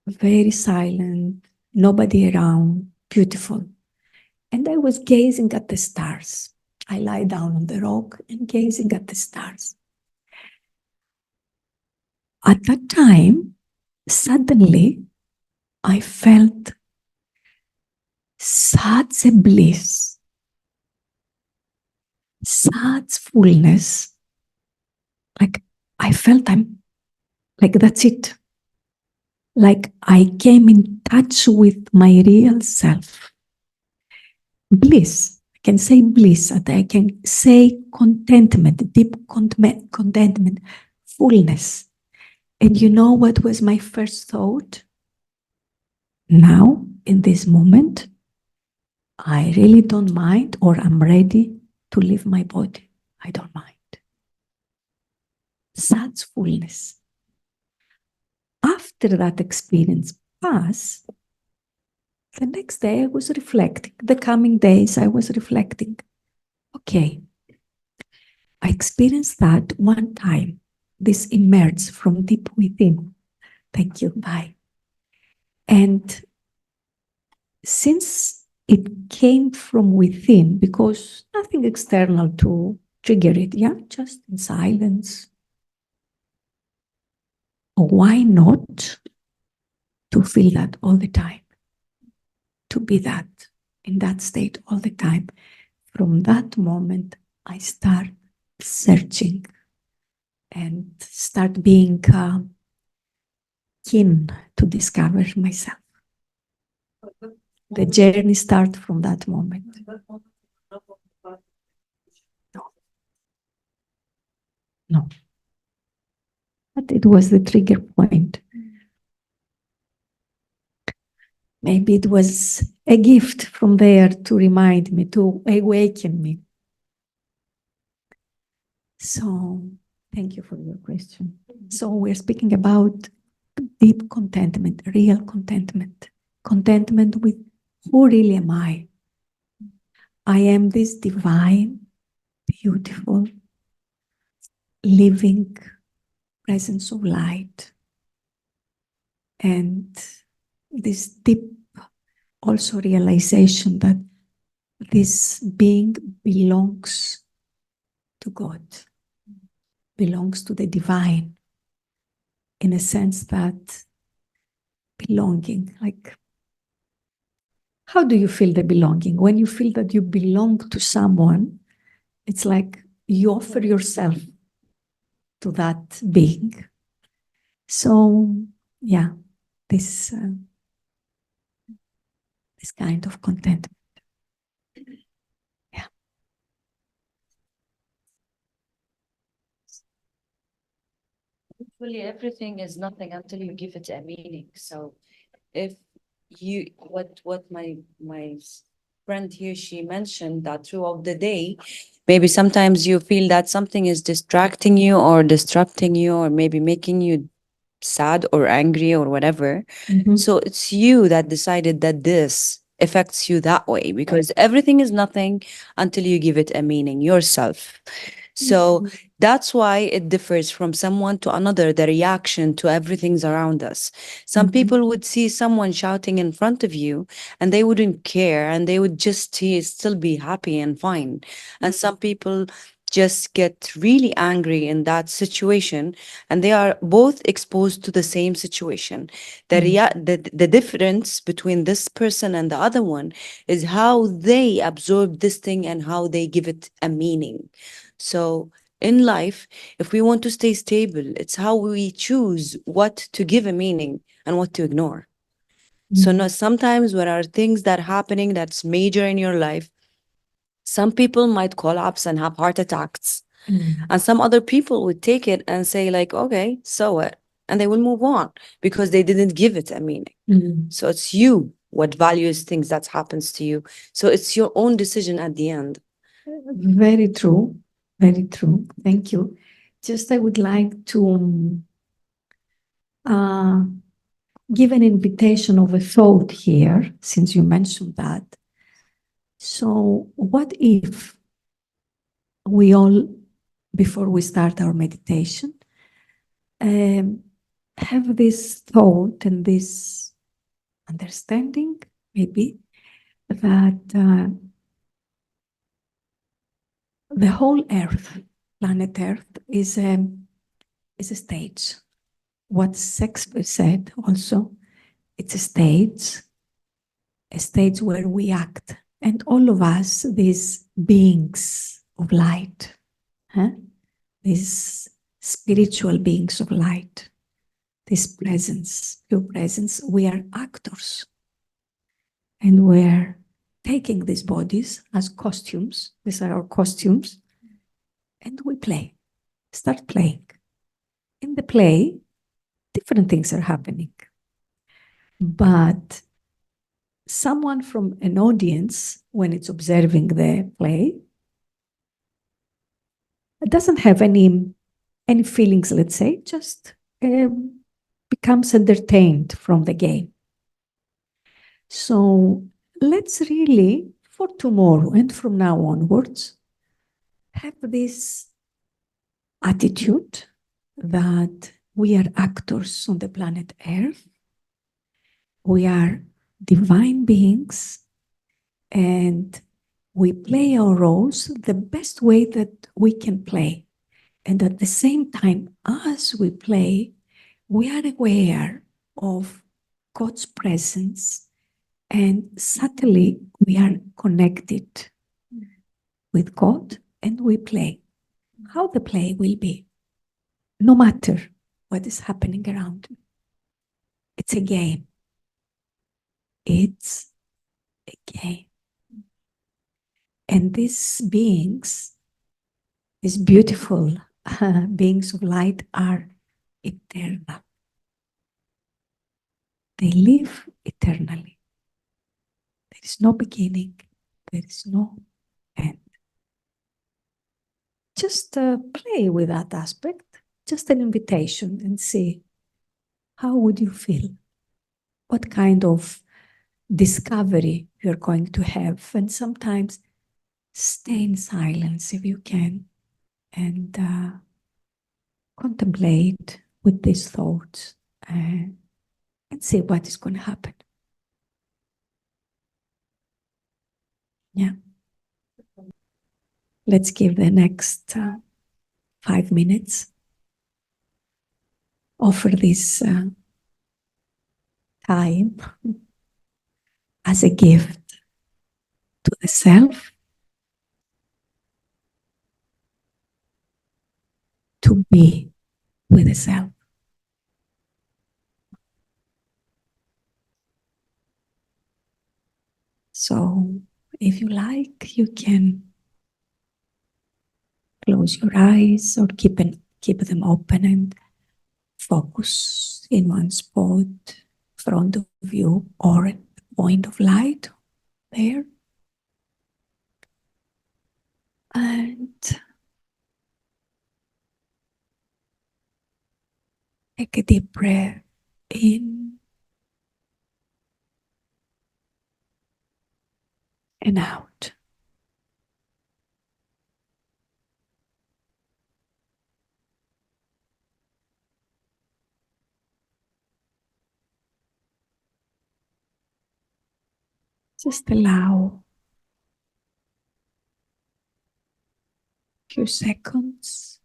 very silent, nobody around, beautiful. And I was gazing at the stars. I lie down on the rock and gazing at the stars. At that time, suddenly, I felt such a bliss, such fullness. Like I felt I'm like, that's it. Like I came in touch with my real self. Bliss. I can say bliss, and I can say contentment, deep contentment, fullness. And you know what was my first thought? Now, in this moment, I really don't mind, or I'm ready to leave my body. I don't mind. Such fullness. After that experience passed, the next day I was reflecting. The coming days I was reflecting. Okay, I experienced that one time. This emerged from deep within. Thank you. Bye. And since it came from within, because nothing external to trigger it, yeah, just in silence. Why not to feel that all the time? To be that, in that state all the time. From that moment, I start searching and start being keen to discover myself. The journey starts from that moment. No. But it was the trigger point. Maybe it was a gift from there to remind me, to awaken me. So, thank you for your question. So, we're speaking about deep contentment, real contentment, contentment with who really am I. I am this divine, beautiful, living presence of light. And this deep also realization that this being belongs to God, belongs to the divine, in a sense that belonging, like, how do you feel the belonging? When you feel that you belong to someone, it's like you offer yourself to that being. So, yeah, this kind of contentment. Yeah. Usually everything is nothing until you give it a meaning. So if you, what my friend here, she mentioned that throughout the day, maybe sometimes you feel that something is distracting you or disrupting you or maybe making you sad or angry or whatever. Mhm. So it's you that decided that this affects you that way, because everything is nothing until you give it a meaning yourself. So that's why it differs from someone to another, the reaction to everything's around us. Some Mhm. people would see someone shouting in front of you and they wouldn't care and they would just still be happy and fine. And some people just get really angry in that situation, and they are both exposed to the same situation. The difference between this person and the other one is how they absorb this thing and how they give it a meaning. So in life, if we want to stay stable, it's how we choose what to give a meaning and what to ignore. So no, sometimes when are things that are happening that's major in your life, some people might collapse and have heart attacks. Mm. And some other people would take it and say like, okay, so what? And they will move on because they didn't give it a meaning. Mm. So it's you what values things that happens to you. So it's your own decision at the end. Very true. Very true. Thank you. Just I would like to give an invitation of a thought here, since you mentioned that. So, what if we all, before we start our meditation, have this thought and this understanding, maybe, that the whole Earth, planet Earth, is a stage. What Shakespeare said also, it's a stage where we act. And all of us, these beings of light, these spiritual beings of light, this presence, pure presence, we are actors. And we're taking these bodies as costumes. These are our costumes. And we play, start playing. In the play, different things are happening. But someone from an audience, when it's observing the play, doesn't have any feelings, let's say, just becomes entertained from the game. So let's really, for tomorrow and from now onwards, have this attitude that we are actors on the planet Earth. We are divine beings and we play our roles the best way that we can play. And at the same time, as we play, we are aware of God's presence and subtly we are connected with God and we play. How the play will be, no matter what is happening around me. It's a game. It's a game. And these beings, these beautiful beings of light are eternal. They live eternally. There is no beginning. There is no end. Just play with that aspect. Just an invitation and see how would you feel? What kind of discovery you're going to have? And sometimes stay in silence if you can and contemplate with these thoughts and see what is going to happen. Yeah. Let's give the next 5 minutes. Offer this time as a gift to the self to be with the self. So if you like, you can close your eyes or keep them open and focus in one spot in front of you or a point of light there. And take a deep breath in and out. Just allow a few seconds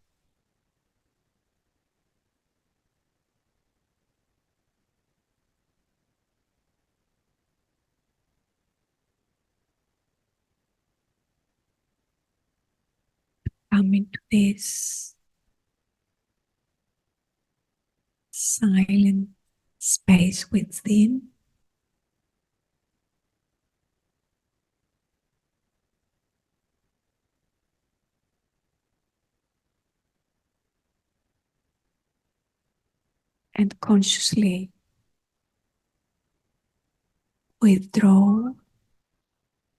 come into this silent space within. And consciously withdraw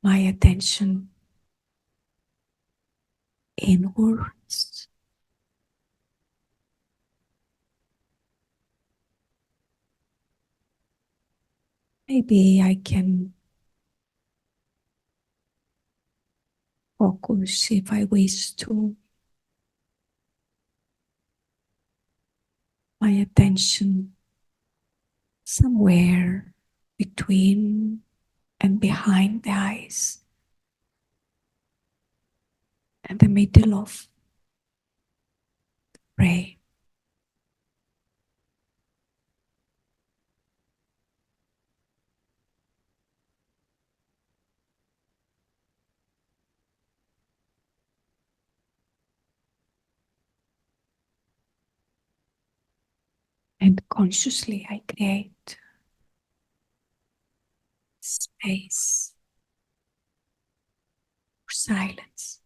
my attention inwards. Maybe I can focus, if I wish to, my attention somewhere between and behind the eyes and the middle of the brain. And consciously I create space for silence.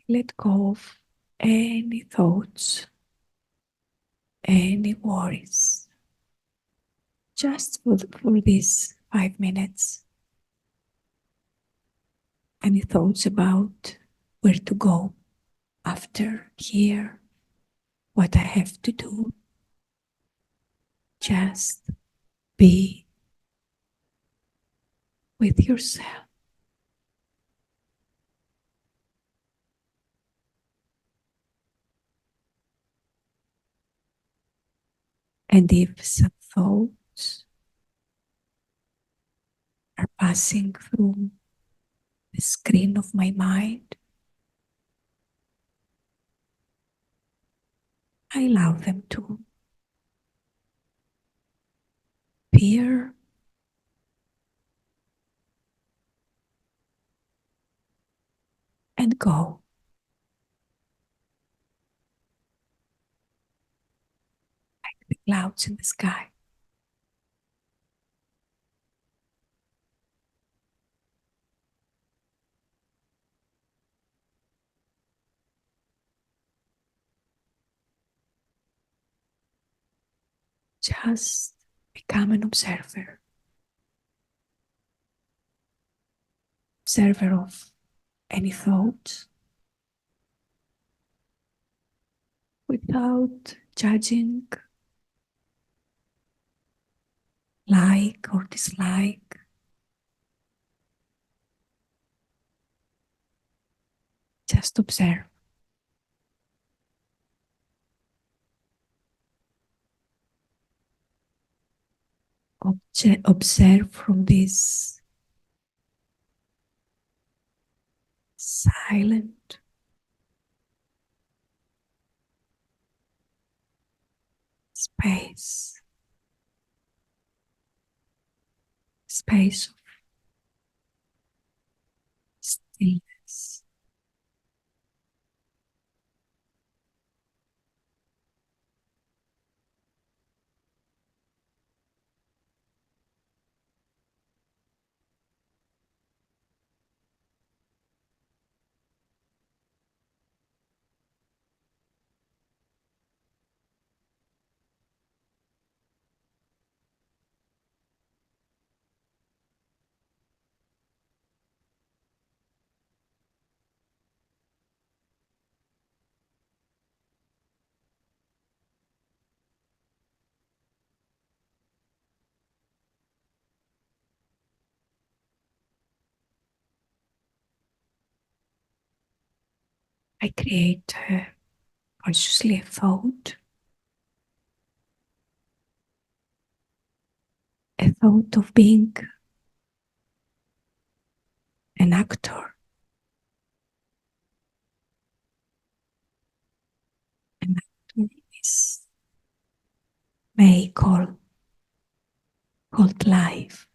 let go of any thoughts, any worries. Just for these 5 minutes. Any thoughts about where to go after here, what I have to do. Just be with yourself. And if some thoughts are passing through the screen of my mind, I allow them to appear and go. Like the clouds in the sky. Just become an observer. Observer of any thoughts without judging, like or dislike. Just observe. Observe from this silent, space of stillness. I create consciously a thought of being an actor. An actor is may called life.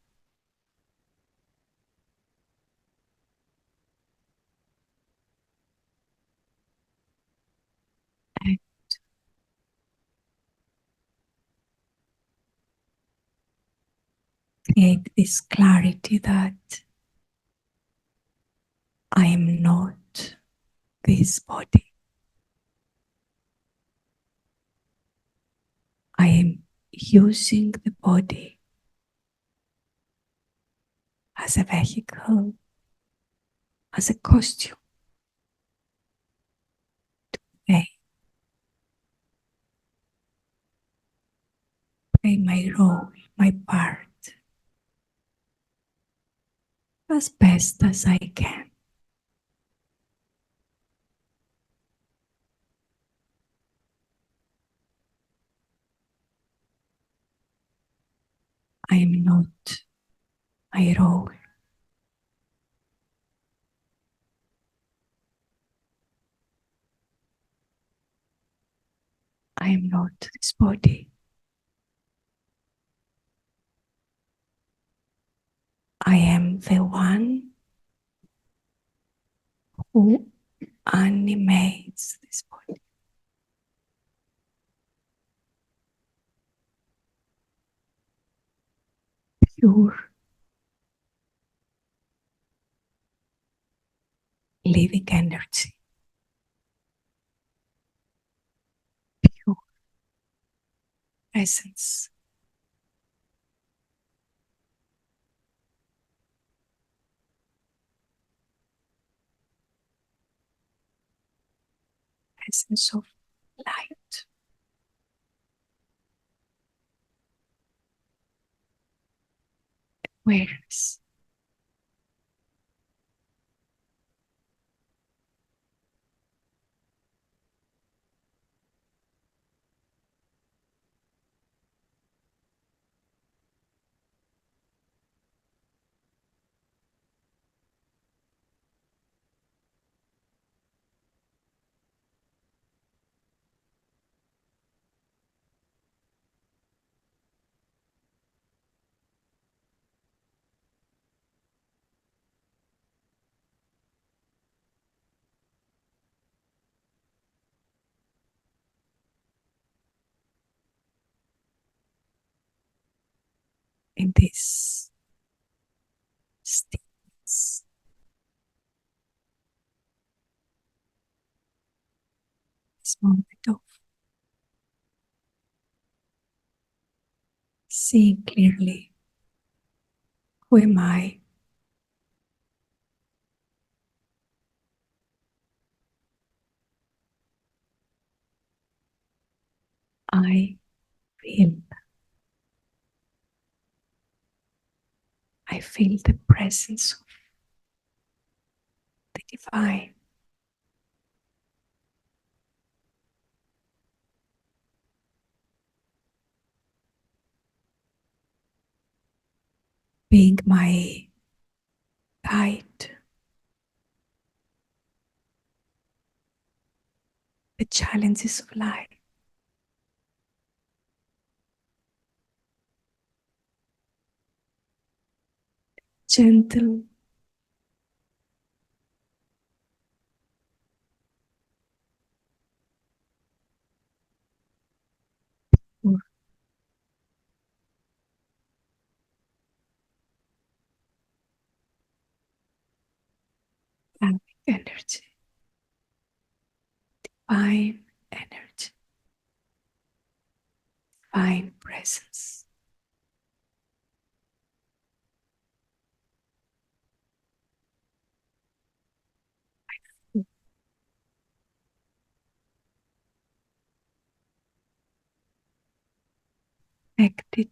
And create this clarity that I am not this body. I am using the body as a vehicle, as a costume to play my role, my part as best as I can. I am not my role. I am not this body. I am the one who animates this body. Pure living energy. presence. Presence of light. Awareness. In this stillness, this moment of seeing clearly, who am I? I feel. I feel the presence of the divine. Being my guide. The challenges of life. Gentle, or dynamic energy, divine energy, divine presence. Connected,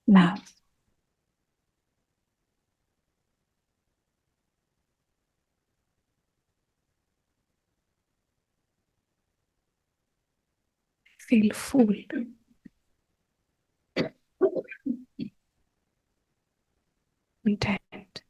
love, feel full. Content.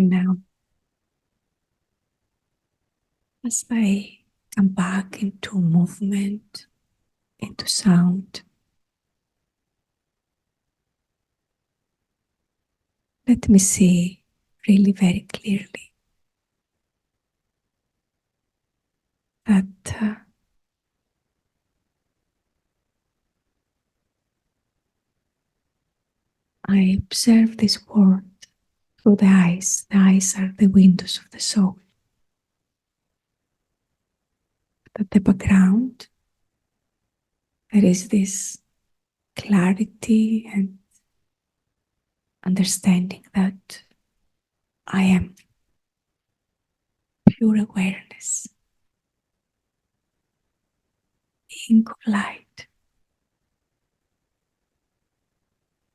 And now, as I come back into movement, into sound, let me see really very clearly that I observe this world through the eyes. The eyes are the windows of the soul. At the background, there is this clarity and understanding that I am pure awareness, being of light.